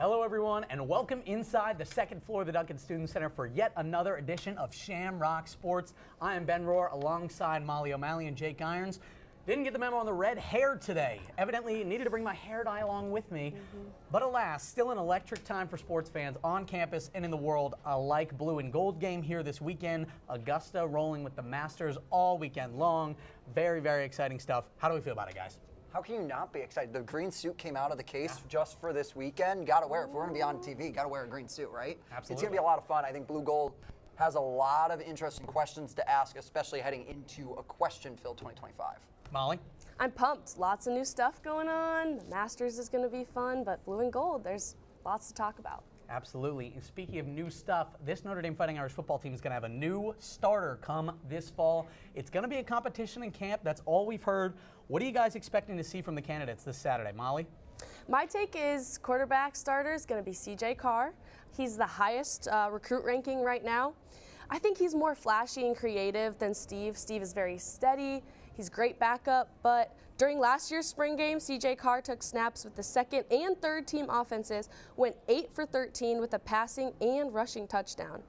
Hello, everyone, and welcome inside the second floor of the Duncan Student Center for yet another edition of Shamrock Sports. I am Ben Rohr alongside Molly O'Malley and Jake Irons. Didn't get the memo on the red hair today. Evidently needed to bring my hair dye along with me. But alas, still an electric time for sports fans on campus and in the world. A like blue and gold game here this weekend. Augusta rolling with the Masters all weekend long. Very, very exciting stuff. How do we feel about it, guys? How can you not be excited? The green suit came out of the case just for this weekend. Got to wear it. If we're going to be on TV, got to wear a green suit, right? Absolutely. It's going to be a lot of fun. I think Blue Gold has a lot of interesting questions to ask, especially heading into a question-filled 2025. Molly? I'm pumped. Lots of new stuff going on. The Masters is going to be fun, but blue and gold, there's lots to talk about. Absolutely. And speaking of new stuff, this Notre Dame Fighting Irish football team is going to have a new starter come this fall. It's going to be a competition in camp. That's all we've heard. What are you guys expecting to see from the candidates this Saturday? Molly? My take is quarterback starter is going to be CJ Carr. He's the highest recruit ranking right now. I think he's more flashy and creative than Steve. Steve is very steady. He's great backup, but during last year's spring game, CJ Carr took snaps with the second and third team offenses, went 8 for 13 with a passing and rushing touchdown.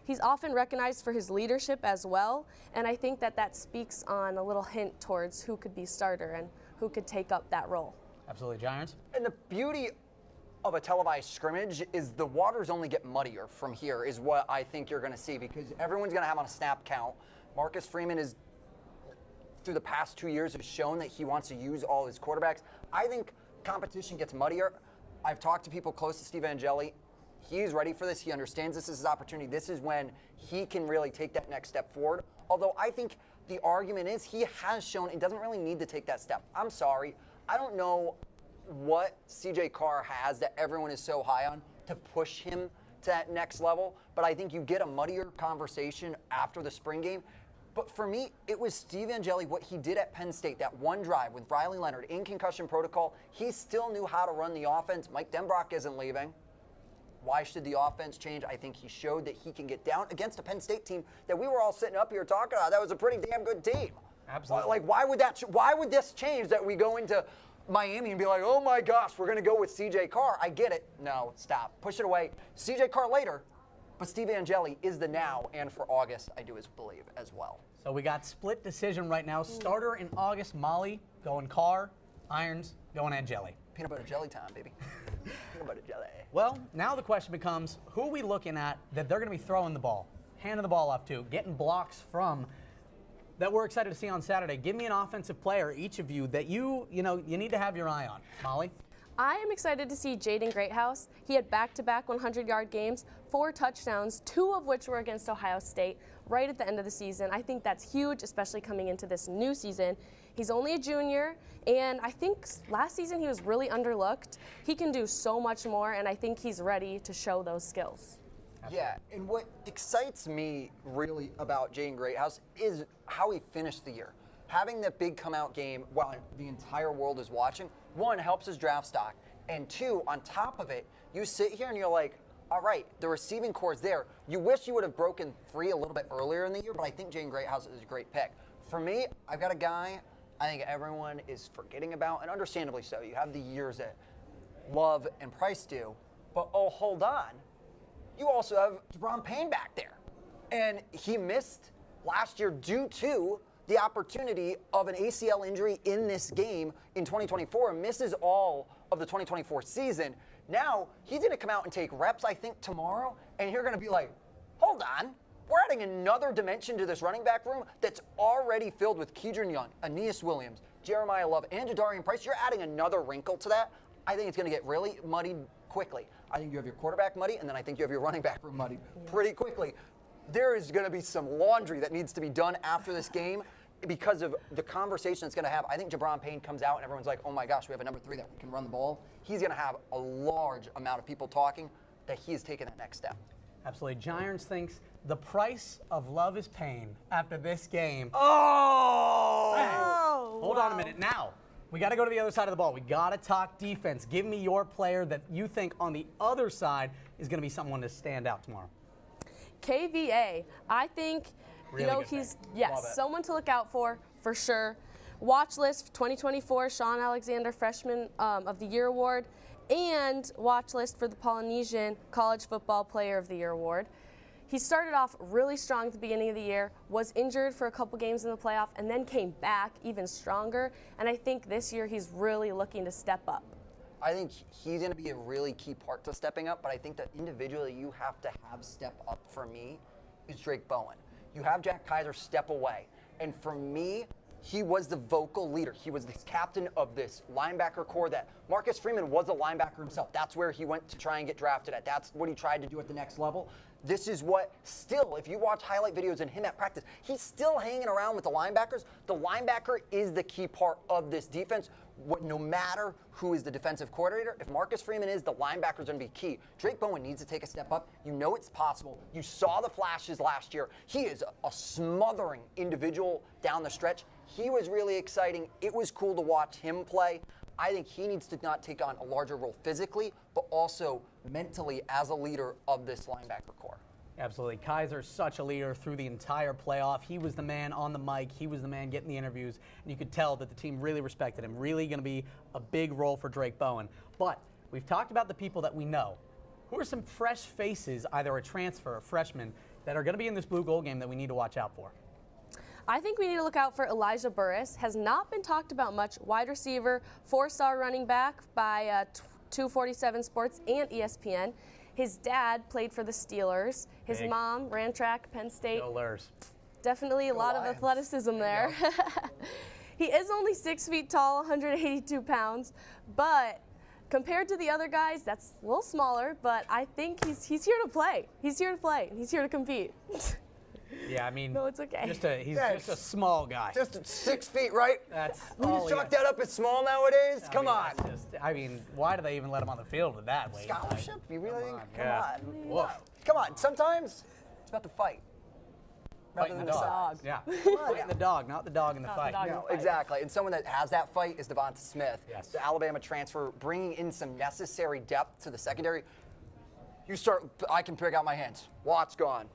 He's often recognized for his leadership as well, and I think that speaks on a little hint towards who could be starter and who could take up that role. Absolutely. Giants? And the beauty of a televised scrimmage is the waters only get muddier from here is what I think you're going to see, because everyone's going to have on a snap count. Marcus Freeman is, through the past 2 years, has shown that he wants to use all his quarterbacks. I think competition gets muddier. I've talked to people close to Steve Angeli. He's ready for this. He understands this is his opportunity. This is when he can really take that next step forward. Although I think the argument is he has shown he doesn't really need to take that step. I'm sorry. I don't know what CJ Carr has that everyone is so high on to push him to that next level. But I think you get a muddier conversation after the spring game. But for me, it was Steve Angeli, what he did at Penn State, that one drive with Riley Leonard in concussion protocol. He still knew how to run the offense. Mike Denbrock isn't leaving. Why should the offense change? I think he showed that he can get down against a Penn State team that we were all sitting up here talking about. That was a pretty damn good team. Absolutely. Like, why would this change that we go into Miami and be like, oh my gosh, we're going to go with CJ Carr? I get it. No, stop. Push it away. CJ Carr later. But Steve Angeli is the now, and for August, I do believe as well. So we got split decision right now. Starter in August, Molly going Carr, Irons going Angeli. Peanut butter jelly time, baby. Peanut butter jelly. Well, now the question becomes, who are we looking at that they're going to be throwing the ball, handing the ball off to, getting blocks from, that we're excited to see on Saturday? Give me an offensive player, each of you, that you need to have your eye on. Molly? I am excited to see Jaden Greathouse. He had back-to-back 100-yard games, 4 touchdowns, 2 of which were against Ohio State right at the end of the season. I think that's huge, especially coming into this new season. He's only a junior, and I think last season he was really underlooked. He can do so much more, and I think he's ready to show those skills. Yeah, and what excites me really about Jaden Greathouse is how he finished the year. Having that big come-out game while the entire world is watching, 1, helps his draft stock, and 2, on top of it, you sit here and you're like, all right, the receiving core is there. You wish you would have broken free a little bit earlier in the year, but I think Jaden Greathouse is a great pick. For me, I've got a guy I think everyone is forgetting about, and understandably so. You have the years that Love and Price do, but oh, hold on. You also have Jabron Payne back there. And he missed last year due to the opportunity of an ACL injury in this game in 2024 and misses all of the 2024 season. Now, he's going to come out and take reps, I think, tomorrow, and you're going to be like, hold on. We're adding another dimension to this running back room that's already filled with Keidron Young, Aeneas Williams, Jeremiah Love, and Jadarian Price. You're adding another wrinkle to that. I think it's going to get really muddied quickly. I think you have your quarterback muddy, and then I think you have your running back room muddied pretty quickly. There is going to be some laundry that needs to be done after this game because of the conversation it's going to have. I think Jabron Payne comes out, and everyone's like, oh my gosh, we have a number 3 that can run the ball. He's going to have a large amount of people talking that he is taking that next step. Absolutely. Giants thinks the price of love is pain after this game. Oh! Hey, hold on a minute. Now, we got to go to the other side of the ball. We got to talk defense. Give me your player that you think on the other side is going to be someone to stand out tomorrow. KVA. I think, Really he's, Love it. someone to look out for sure. Watch list 2024, Sean Alexander Freshman of the Year Award. and watch list for the Polynesian College Football Player of the Year award. He started off really strong at the beginning of the year, was injured for a couple games in the playoff, and then came back even stronger. And I think this year he's really looking to step up. I think he's going to be a really key part to stepping up, but I think that individually you have to have step up for me is Drake Bowen. You have Jack Kaiser step away. And for me, he was the vocal leader. He was the captain of this linebacker core that Marcus Freeman was a linebacker himself. That's where he went to try and get drafted at. That's what he tried to do at the next level. This is what still, if you watch highlight videos of him at practice, he's still hanging around with the linebackers. The linebacker is the key part of this defense. No matter who is the defensive coordinator, if Marcus Freeman is, the linebacker's going to be key. Drake Bowen needs to take a step up. You know it's possible. You saw the flashes last year. He is a smothering individual down the stretch. He was really exciting. It was cool to watch him play. I think he needs to not take on a larger role physically, but also mentally as a leader of this linebacker core. Absolutely. Kaiser's such a leader through the entire playoff. He was the man on the mic. He was the man getting the interviews. And you could tell that the team really respected him. Really going to be a big role for Drake Bowen. But we've talked about the people that we know. Who are some fresh faces, either a transfer or freshman, that are going to be in this blue gold game that we need to watch out for? I think we need to look out for Elijah Burris. Has not been talked about much. Wide receiver, 4-star running back by 247 Sports and ESPN. His dad played for the Steelers. His mom ran track, Penn State. Definitely a lot of athleticism there. He is only 6 feet tall, 182 pounds, but compared to the other guys, that's a little smaller, but I think he's here to play. He's here to play. He's here to compete. Yeah, I mean, no, it's okay. He's just a small guy. Just 6 feet, right? That's we just chalk that up as small nowadays? Come on. Why do they even let him on the field with that weight? Scholarship? You really think? Come on. Woof. Come on. Sometimes it's about the fight. Fighting the dog. Yeah. Fighting the dog, not the dog in the fight. No, exactly. And someone that has that fight is Devonta Smith, the Alabama transfer, bringing in some necessary depth to the secondary. I can pick out my hands. Watt's gone.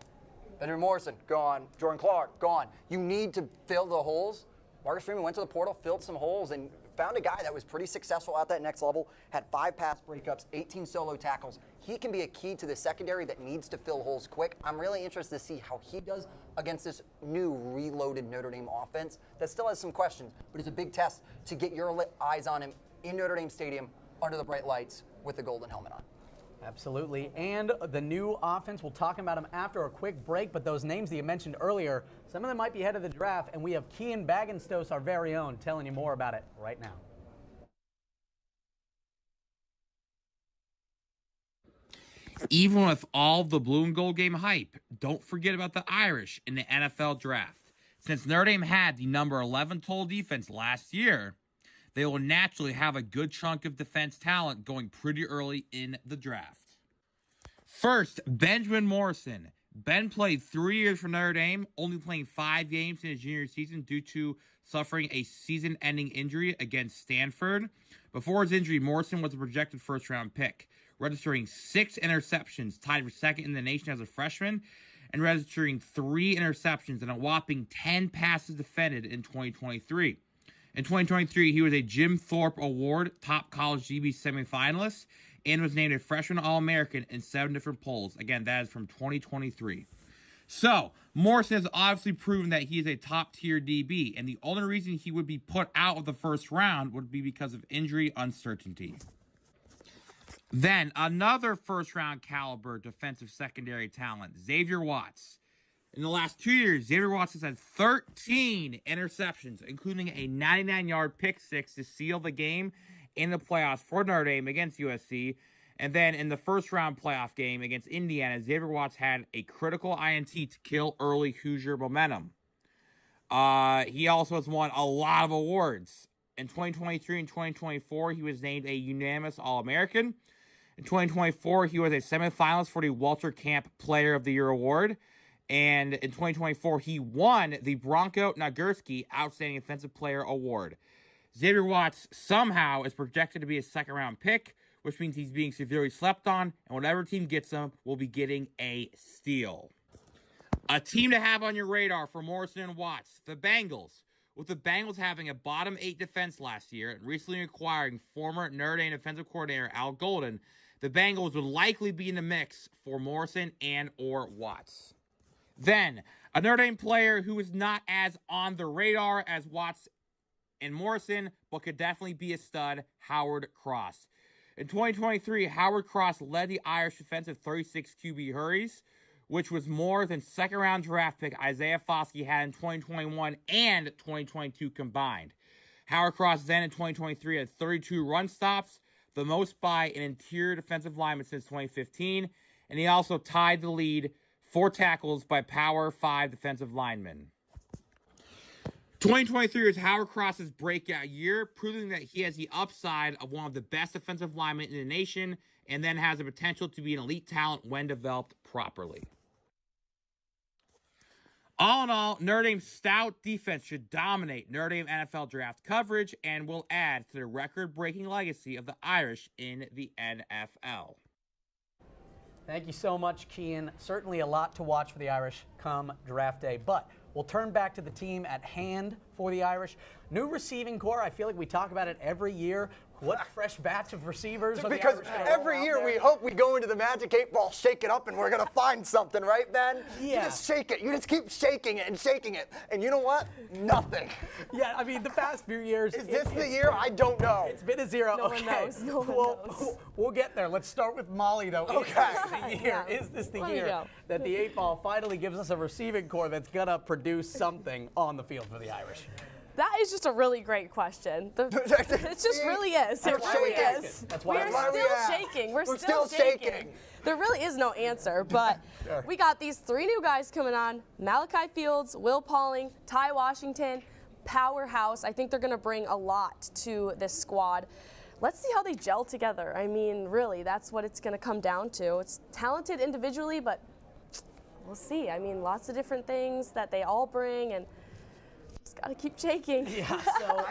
Benjamin Morrison, gone. Jordan Clark, gone. You need to fill the holes. Marcus Freeman went to the portal, filled some holes, and found a guy that was pretty successful at that next level, had 5 pass breakups, 18 solo tackles. He can be a key to the secondary that needs to fill holes quick. I'm really interested to see how he does against this new reloaded Notre Dame offense that still has some questions, but it's a big test to get your eyes on him in Notre Dame Stadium under the bright lights with the golden helmet on. Absolutely. And the new offense, we'll talk about them after a quick break, but those names that you mentioned earlier, some of them might be ahead of the draft, and we have Kian Bagenstos, our very own, telling you more about it right now. Even with all the blue and gold game hype, don't forget about the Irish in the NFL draft. Since Notre Dame had the number 11 total defense last year, they will naturally have a good chunk of defense talent going pretty early in the draft. First, Benjamin Morrison. Ben played 3 years for Notre Dame, only playing 5 games in his junior season due to suffering a season-ending injury against Stanford. Before his injury, Morrison was a projected first-round pick, registering 6 interceptions, tied for second in the nation as a freshman, and registering 3 interceptions and a whopping 10 passes defended in 2023. In 2023, he was a Jim Thorpe Award top college DB semifinalist and was named a freshman All-American in 7 different polls. Again, that is from 2023. So, Morrison has obviously proven that he is a top-tier DB, and the only reason he would be put out of the first round would be because of injury uncertainty. Then, another first-round caliber defensive secondary talent, Xavier Watts. In the last 2 years, Xavier Watts has had 13 interceptions, including a 99-yard pick six to seal the game in the playoffs for Notre Dame against USC. And then in the first-round playoff game against Indiana, Xavier Watts had a critical INT to kill early Hoosier momentum. He also has won a lot of awards. In 2023 and 2024, he was named a unanimous All-American. In 2024, he was a semifinalist for the Walter Camp Player of the Year Award. And in 2024, he won the Bronco Nagurski Outstanding Offensive Player Award. Xavier Watts somehow is projected to be a second-round pick, which means he's being severely slept on, and whatever team gets him will be getting a steal. A team to have on your radar for Morrison and Watts, the Bengals. With the Bengals having a bottom 8 defense last year and recently acquiring former Notre Dame defensive coordinator Al Golden, the Bengals would likely be in the mix for Morrison and or Watts. Then, a Notre Dame player who is not as on the radar as Watts and Morrison, but could definitely be a stud, Howard Cross. In 2023, Howard Cross led the Irish defensive 36 QB hurries, which was more than second-round draft pick Isaiah Foskey had in 2021 and 2022 combined. Howard Cross then in 2023 had 32 run stops, the most by an interior defensive lineman since 2015, and he also tied the lead for tackles by Power 5 defensive linemen. 2023 was Howard Cross's breakout year, proving that he has the upside of one of the best defensive linemen in the nation and then has the potential to be an elite talent when developed properly. All in all, Notre Dame's stout defense should dominate Notre Dame NFL draft coverage and will add to the record-breaking legacy of the Irish in the NFL. Thank you so much, Kian. Certainly a lot to watch for the Irish come draft day, but we'll turn back to the team at hand for the Irish. New receiving core, I feel like we talk about it every year. What fresh batch of receivers? Because every year we hope we go into the Magic 8 Ball, shake it up, and we're going to find something, right, Ben? Yeah. You just shake it. You just keep shaking it and shaking it. And you know what? Nothing. Yeah, I mean, the past few years. Is this the year? I don't know. It's been a zero. No one knows. No one knows. We'll get there. Let's start with Molly, though. Okay. Is this the Let me year go. that the 8 Ball finally gives us a receiving core that's going to produce something on the field for the Irish? That is just a really great question. It just really is. It That's why really we ask is. it. That's why we We're ask still shaking. We're still shaking. There really is no answer, but we got these 3 new guys coming on: Malachi Fields, Will Pauling, Ty Washington, powerhouse. I think they're going to bring a lot to this squad. Let's see how they gel together. I mean, really, that's what it's going to come down to. It's talented individually, but we'll see. I mean, lots of different things that they all bring, and just got to keep shaking. Yeah, so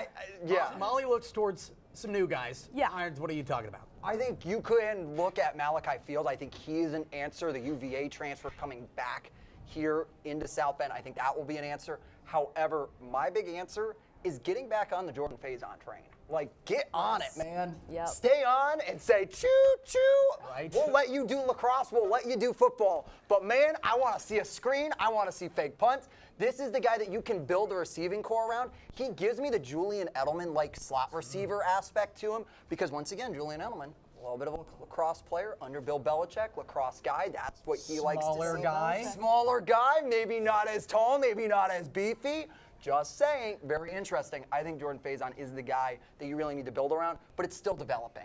Molly looks towards some new guys. Yeah. Irons, what are you talking about? I think you could look at Malachi Field. I think he is an answer. The UVA transfer coming back here into South Bend, I think that will be an answer. However, my big answer is getting back on the Jordan Faison train. Like, get on it, man. Yep. Stay on and say, choo, choo. Right. We'll let you do lacrosse. We'll let you do football. But, man, I want to see a screen. I want to see fake punts. This is the guy that you can build a receiving core around. He gives me the Julian Edelman-like slot receiver aspect to him because, once again, Julian Edelman, a little bit of a lacrosse player under Bill Belichick, lacrosse guy. That's what he likes to see. Smaller guy. Smaller guy, maybe not as tall, maybe not as beefy. Just saying, very interesting. I think Jordan Faison is the guy that you really need to build around, but it's still developing.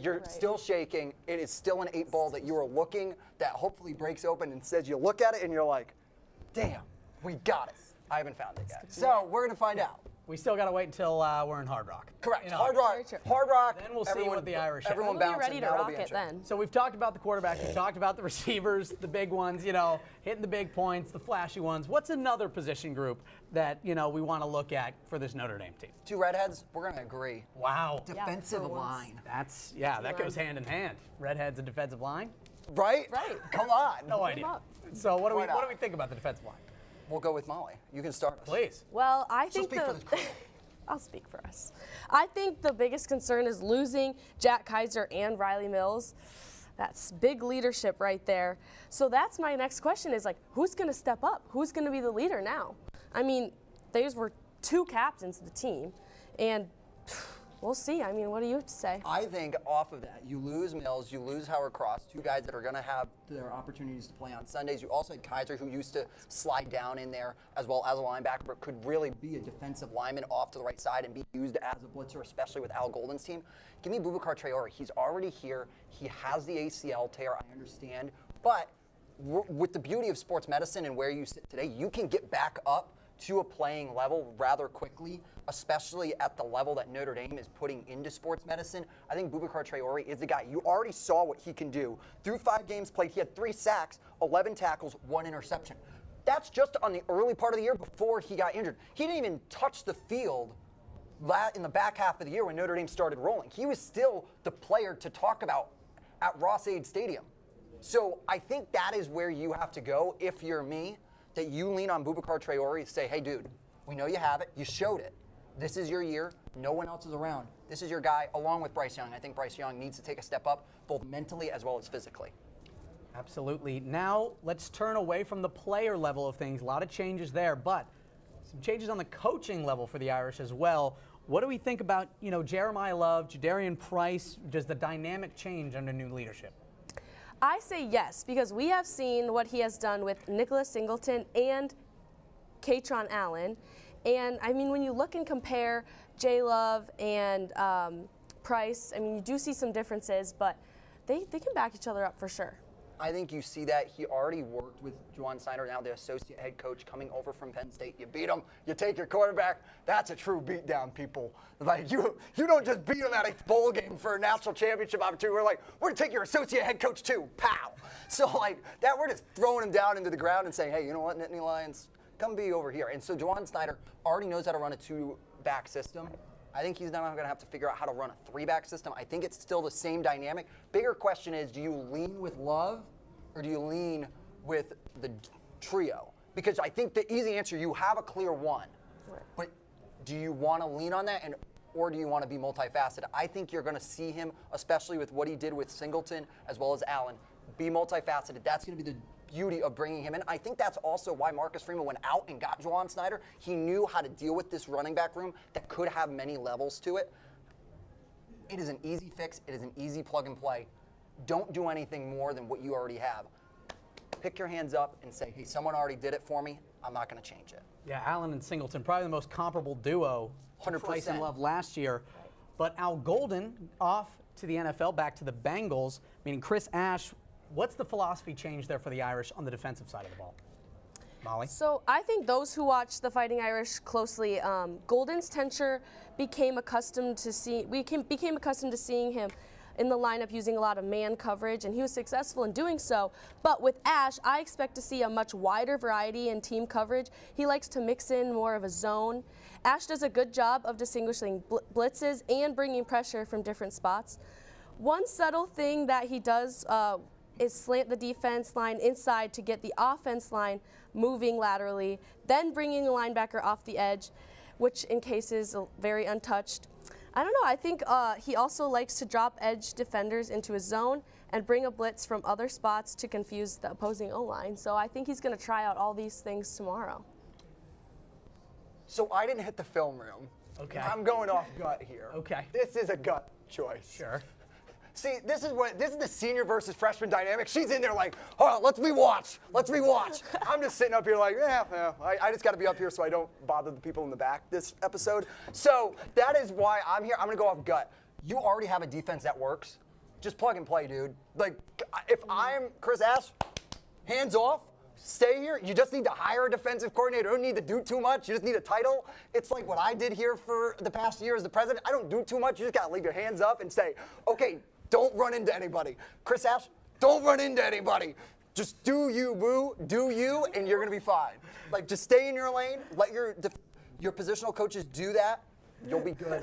You're still shaking. It is still an 8 ball that you are looking that hopefully breaks open and says you look at it and you're like, damn, we got it. I haven't found it yet. So we're going to find out. We still got to wait until we're in Hard Rock. Correct. You know, Hard Rock. Very true. Then we'll see what the Irish have. Everyone We'll be bouncing. ready to That'll rock be it interesting. then. So we've talked about the quarterbacks, we've talked about the receivers, the big ones, you know, hitting the big points, the flashy ones. What's another position group that, you know, we want to look at for this Notre Dame team? 2 redheads, we're going to agree. Wow. Defensive for once. line. That goes hand in hand. Redheads and defensive line? Right? Right. Come on. No idea. up. So what do Why not? we think about the defensive line? We'll go with Molly. You can start us. Please. Well, I So think speak for the crew. I'll speak for us. I think the biggest concern is losing Jack Kaiser and Riley Mills. That's big leadership right there. So that's my next question is, like, who's going to step up? Who's going to be the leader now? I mean, these were 2 captains of the team, and we'll see. I mean, what do you have to say? I think off of that, you lose Mills, you lose Howard Cross, 2 guys that are going to have their opportunities to play on Sundays. You also had Kaiser, who used to slide down in there as well as a linebacker, but could really be a defensive lineman off to the right side and be used as a blitzer, especially with Al Golden's team. Give me Boubacar Traore. He's already here. He has the ACL tear, I understand. But with the beauty of sports medicine and where you sit today, you can get back up to a playing level rather quickly, especially at the level that Notre Dame is putting into sports medicine. I think Boubacar Traore is the guy. You already saw what he can do. Through 5 games played, he had 3 sacks, 11 tackles, 1 interception. That's just on the early part of the year before he got injured. He didn't even touch the field in the back half of the year when Notre Dame started rolling. He was still the player to talk about at Ross-Ade Stadium. So I think that is where you have to go if you're me, that you lean on Boubacar Traore and say, hey, dude, We know you have it. You showed it. This is your year. No one else is around. This is your guy, along with Bryce Young. I think Bryce Young needs to take a step up, both mentally as well as physically. Absolutely. Now let's turn away from the player level of things. A lot of changes there, but some changes on the coaching level for the Irish as well. What do we think about, Jeremiah Love, Jadarian Price, just the dynamic change under new leadership? I say yes, because we have seen what he has done with Nicholas Singleton and Katron Allen. And I mean, when you look and compare J. Love and Price, I mean, you do see some differences, but they can back each other up for sure. I think you see that. He already worked with Juwan Snyder, now the associate head coach coming over from Penn State. You beat him, you take your quarterback. That's a true beatdown, people. Like, you don't just beat him at a bowl game for a national championship opportunity. We're like, we're going to take your associate head coach too. Pow. So, like, that we're just throwing him down into the ground and saying, hey, you know what, Nittany Lions, come be over here. And so Juwan Snyder already knows how to run a two-back system. I think he's now going to have to figure out how to run a three-back system. I think it's still the same dynamic. Bigger question is, do you lean with Love or do you lean with the trio? Because I think the easy answer, you have a clear one. Right. But do you want to lean on that, or do you want to be multifaceted? I think you're going to see him, especially with what he did with Singleton as well as Allen, be multifaceted. That's going to be the beauty of bringing him in. I think that's also why Marcus Freeman went out and got Juwan Snyder. He knew how to deal with this running back room that could have many levels to it. It is an easy fix. It is an easy plug and play. Don't do anything more than what you already have. Pick your hands up and say, hey, someone already did it for me. I'm not going to change it. Yeah, Allen and Singleton, probably the most comparable duo. 100%. Price and Love last year. But Al Golden off to the NFL, back to the Bengals, meaning Chris Ash. What's the philosophy change there for the Irish on the defensive side of the ball? Molly? So I think those who watch the Fighting Irish closely, Golden's tenure became accustomed to seeing him in the lineup using a lot of man coverage, and he was successful in doing so. But with Ash, I expect to see a much wider variety in team coverage. He likes to mix in more of a zone. Ash does a good job of distinguishing blitzes and bringing pressure from different spots. One subtle thing that he does is slant the defense line inside to get the offense line moving laterally, then bringing the linebacker off the edge, which in cases very untouched. I don't know, I think he also likes to drop edge defenders into his zone and bring a blitz from other spots to confuse the opposing O-line. So I think he's going to try out all these things tomorrow. So I didn't hit the film room. Okay. I'm going off gut here. Okay. This is a gut choice. Sure. See, this is the senior versus freshman dynamic. She's in there like, hold on, let's rewatch. I'm just sitting up here like, I just got to be up here so I don't bother the people in the back this episode. So that is why I'm here. I'm going to go off gut. You already have a defense that works. Just plug and play, dude. Like, if I'm Chris Ash, hands off, stay here. You just need to hire a defensive coordinator. You don't need to do too much. You just need a title. It's like what I did here for the past year as the president. I don't do too much. You just got to leave your hands up and say, okay, don't run into anybody. Chris Ash, don't run into anybody. Just do you, boo. Do you, and you're going to be fine. Like, just stay in your lane. Let your positional coaches do that. You'll be good.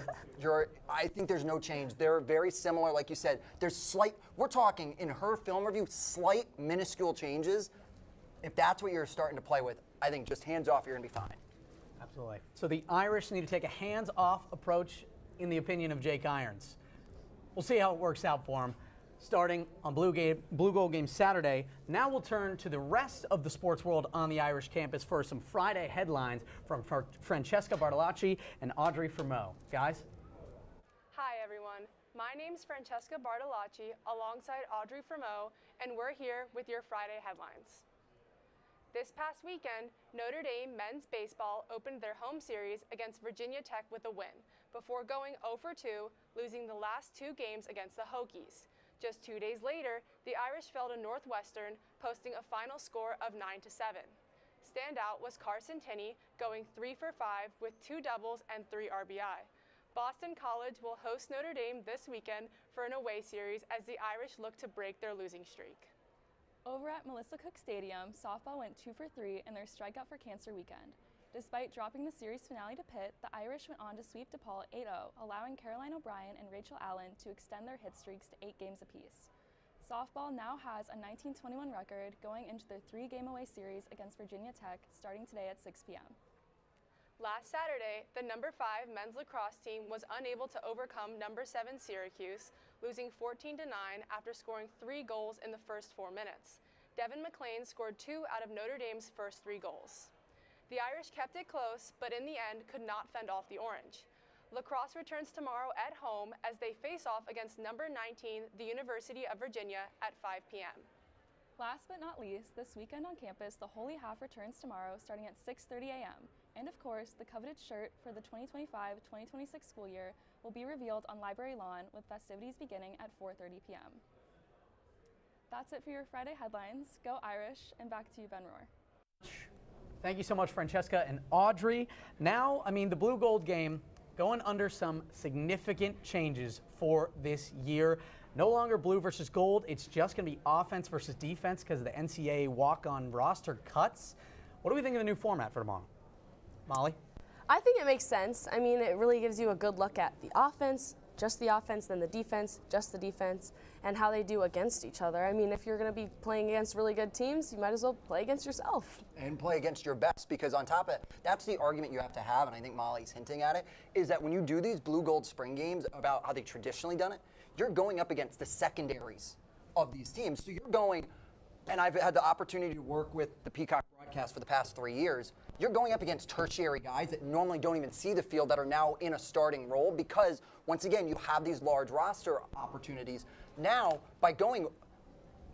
I think there's no change. They're very similar, like you said. We're talking in her film review, slight, minuscule changes. If that's what you're starting to play with, I think just hands off, you're going to be fine. Absolutely. So the Irish need to take a hands-off approach, in the opinion of Jake Irons. We'll see how it works out for him. Starting on Blue Gold Game Saturday, now we'll turn to the rest of the sports world on the Irish campus for some Friday headlines from Francesca Bartolacci and Audrey Fermeau. Guys? Hi, everyone. My name's Francesca Bartolacci alongside Audrey Fermeau, and we're here with your Friday headlines. This past weekend, Notre Dame men's baseball opened their home series against Virginia Tech with a win, before going 0 for 2, losing the last 2 games against the Hokies. Just 2 days later, the Irish fell to Northwestern, posting a final score of 9-7. Standout was Carson Tinney, going 3 for 5 with 2 doubles and 3 RBI. Boston College will host Notre Dame this weekend for an away series as the Irish look to break their losing streak. Over at Melissa Cook Stadium, softball went 2 for 3 in their Strikeout for Cancer weekend. Despite dropping the series finale to Pitt, the Irish went on to sweep DePaul 8-0, allowing Caroline O'Brien and Rachel Allen to extend their hit streaks to 8 games apiece. Softball now has a 19-21 record going into their 3-game away series against Virginia Tech starting today at 6 p.m. Last Saturday, the number 5 men's lacrosse team was unable to overcome number 7 Syracuse, losing 14-9 after scoring 3 goals in the first 4 minutes. Devin McLean scored 2 out of Notre Dame's first 3 goals. The Irish kept it close, but in the end could not fend off the Orange. Lacrosse returns tomorrow at home as they face off against number 19, the University of Virginia, at 5 p.m. Last but not least, this weekend on campus, the Holy Half returns tomorrow starting at 6:30 a.m. And of course, the coveted shirt for the 2025-2026 school year will be revealed on Library Lawn with festivities beginning at 4:30 p.m. That's it for your Friday headlines. Go Irish, and back to you, Ben Rohr. Thank you so much, Francesca and Audrey. Now, the blue gold game going under some significant changes for this year. No longer blue versus gold. It's just going to be offense versus defense because of the NCAA walk-on roster cuts. What do we think of the new format for tomorrow? Molly? I think it makes sense. It really gives you a good look at the offense, then the defense, just the defense, and how they do against each other. If you're going to be playing against really good teams, you might as well play against yourself. And play against your best, because on top of it, that's the argument you have to have, and I think Molly's hinting at it, is that when you do these blue-gold spring games about how they traditionally done it, you're going up against the secondaries of these teams. So you're going, and I've had the opportunity to work with the Peacock broadcast for the past 3 years, you're going up against tertiary guys that normally don't even see the field that are now in a starting role because, once again, you have these large roster opportunities. Now, by going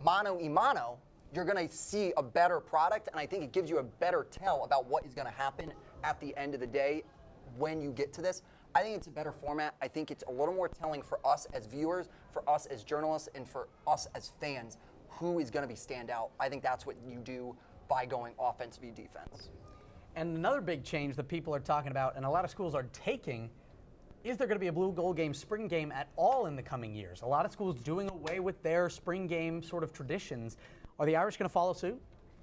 mano-a-mano, you're going to see a better product, and I think it gives you a better tell about what is going to happen at the end of the day when you get to this. I think it's a better format. I think it's a little more telling for us as viewers, for us as journalists, and for us as fans who is going to be standout. I think that's what you do by going offense v defense. And another big change that people are talking about and a lot of schools are taking, is there going to be a blue gold game, spring game at all in the coming years? A lot of schools doing away with their spring game sort of traditions. Are the Irish going to follow suit?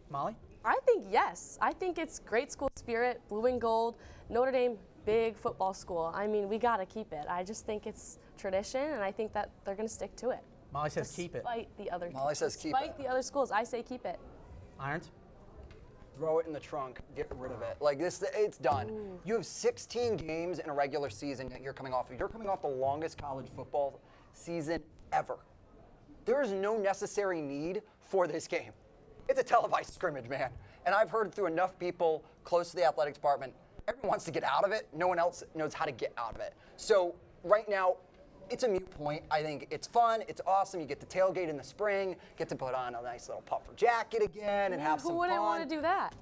Molly? I think yes. I think it's great school spirit, blue and gold. Notre Dame, big football school. We got to keep it. I just think it's tradition, and I think that they're going to stick to it. Molly says keep it. Despite the other Molly says keep it. Despite the other schools, I say keep it. Irons? Throw it in the trunk, get rid of it. Like this, it's done. Ooh. You have 16 games in a regular season that you're coming off of. You're coming off the longest college football season ever. There is no necessary need for this game. It's a televised scrimmage, man. And I've heard through enough people close to the athletics department, everyone wants to get out of it. No one else knows how to get out of it. So right now, it's a moot point. I think it's fun. It's awesome. You get to tailgate in the spring, get to put on a nice little puffer jacket again and have some fun. Who wouldn't want to do that?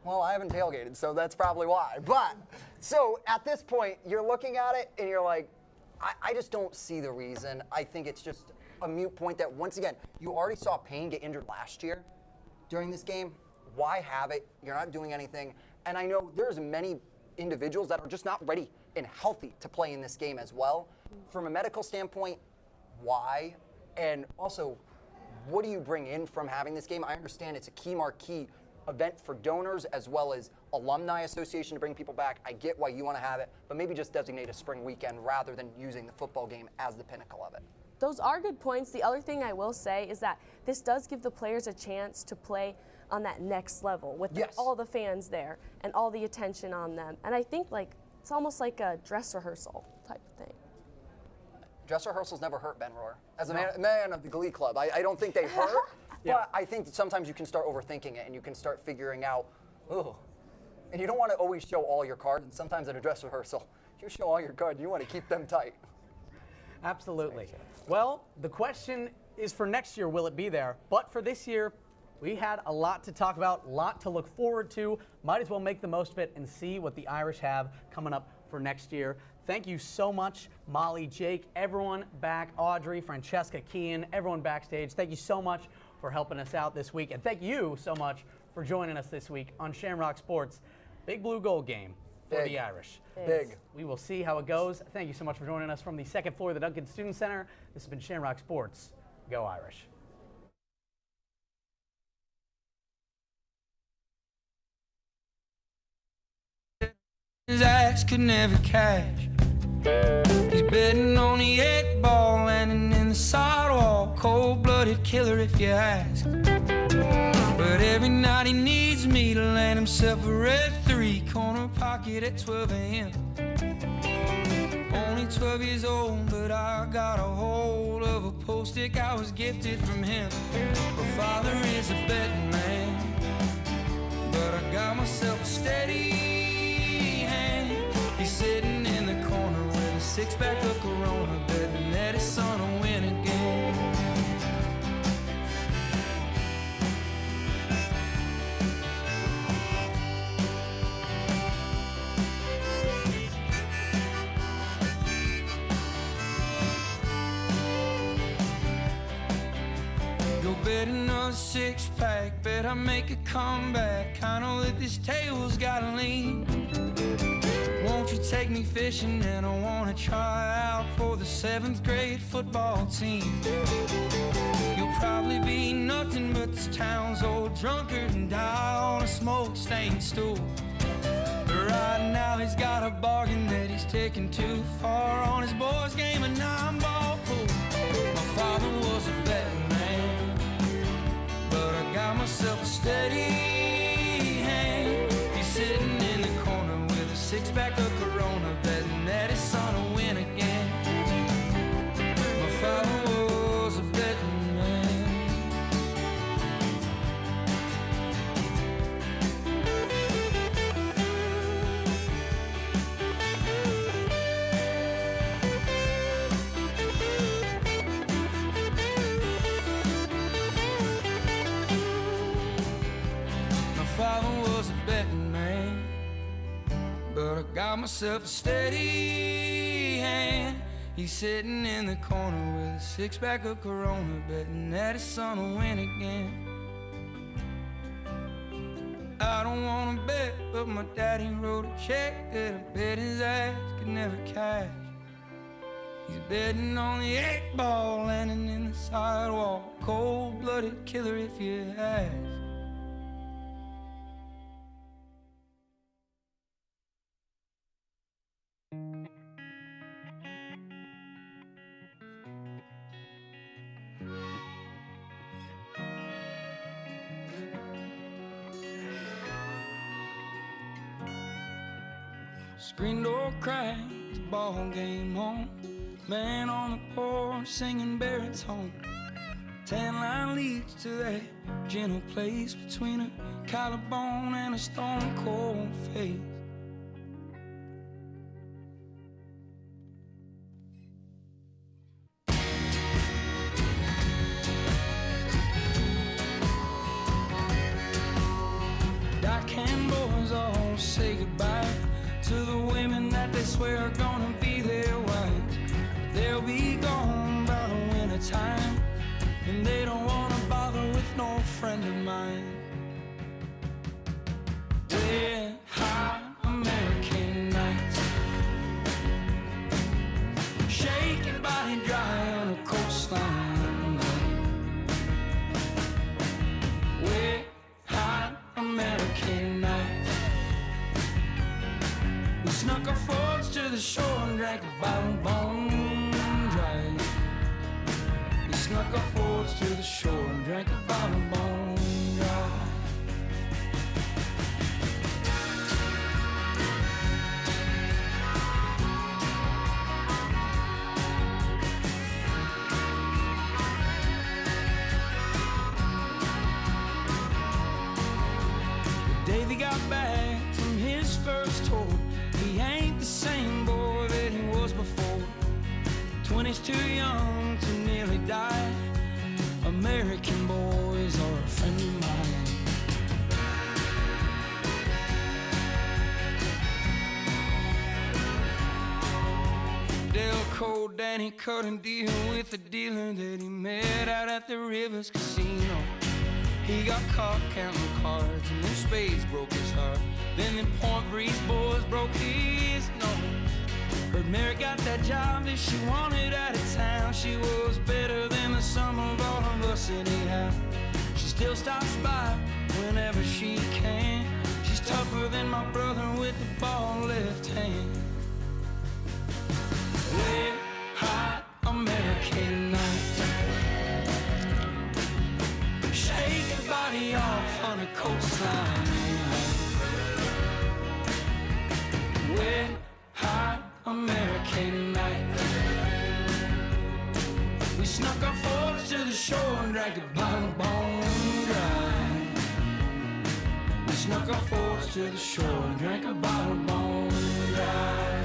Well, I haven't tailgated, so that's probably why. But, so at this point, you're looking at it and you're like, I just don't see the reason. I think it's just a moot point that, once again, you already saw Payne get injured last year during this game. Why have it? You're not doing anything. And I know there's many individuals that are just not ready and healthy to play in this game as well. From a medical standpoint, why? And also, what do you bring in from having this game? I understand it's a key marquee event for donors as well as alumni association to bring people back. I get why you want to have it, but maybe just designate a spring weekend rather than using the football game as the pinnacle of it. Those are good points. The other thing I will say is that this does give the players a chance to play on that next level with all the fans there and all the attention on them. And I think it's almost like a dress rehearsal type of thing. Dress rehearsals never hurt, Ben Rohr. As a man of the Glee Club, I don't think they hurt, but I think that sometimes you can start overthinking it and you can start figuring out, and you don't want to always show all your cards, and sometimes at a dress rehearsal, you show all your cards, you want to keep them tight. Absolutely. Well, the question is for next year, will it be there? But for this year, we had a lot to talk about, a lot to look forward to. Might as well make the most of it and see what the Irish have coming up for next year. Thank you so much, Molly, Jake, everyone back, Audrey, Francesca, Kean, everyone backstage. Thank you so much for helping us out this week. And thank you so much for joining us this week on Shamrock Sports. Big blue gold game for the Irish. Big. We will see how it goes. Thank you so much for joining us from the second floor of the Duncan Student Center. This has been Shamrock Sports. Go Irish. His ass could never cash. He's betting on the 8-ball, landing in the sidewalk. Cold-blooded killer if you ask. But But every night he needs me to land himself a red 3-corner pocket at 12 a.m. Only 12 years old, but I got a hold of a post-it I was gifted from him. My father is a betting man, but I got myself a steady hand. He's sitting in the corner with a six-pack of Corona, betting that his son will win again. Bet another six-pack, bet I make a comeback. I know that this table's gotta lean. Won't you take me fishing, and I wanna try out for the 7th grade football team. You'll probably be nothing but this town's old drunkard and die on a smoke-stained stool. But right now he's got a bargain that he's taking too far on his boys' game of 9-ball pool. My father was a betting man, but I got myself a steady hand. He's sitting in the corner with a six-pack of Corona, betting that his son will win again. My father was a betting man. Father was a betting man, but I got myself a steady hand. He's sitting in the corner with a six-pack of Corona, betting that his son will win again. I don't wanna bet, but my daddy wrote a check that I bet his ass could never cash. He's betting on the 8-ball landing in the sidewalk, cold-blooded killer if you ask. Screen door cracked, the ball game on. Man on the porch singing baritone. Tan line leads to that gentle place between a collarbone and a stone cold face. Dockhand boys all say goodbye to the women that they swear are gonna be their wives. They'll be gone by the winter time, and they don't wanna bother with no friend of mine. Wet, hot American nights, shake your body dry on a coastline. Wet, hot American nights. We snuck our forks to the shore and drank a bottle bone dry. We snuck our forks to the shore and drank a bottle bone dry. Davey got back from his first tour. He ain't the same boy that he was before. 20's too young to nearly die. American boys are a friend of mine. Delco Danny cut a deal with a dealer that he met out at the Rivers Casino. He got caught counting cards and them spades broke his heart. Then them Point Breeze boys broke his nose. Heard Mary got that job that she wanted out of town. She was better than the sum of all of us anyhow. She still stops by whenever she can. She's tougher than my brother with the ball left hand. Wet, hot American nights, shake your body off. on a coastline. Wet, hot American night. We snuck our forks to the shore and drank a bottle bone dry. We snuck our forks to the shore and drank a bottle bone dry.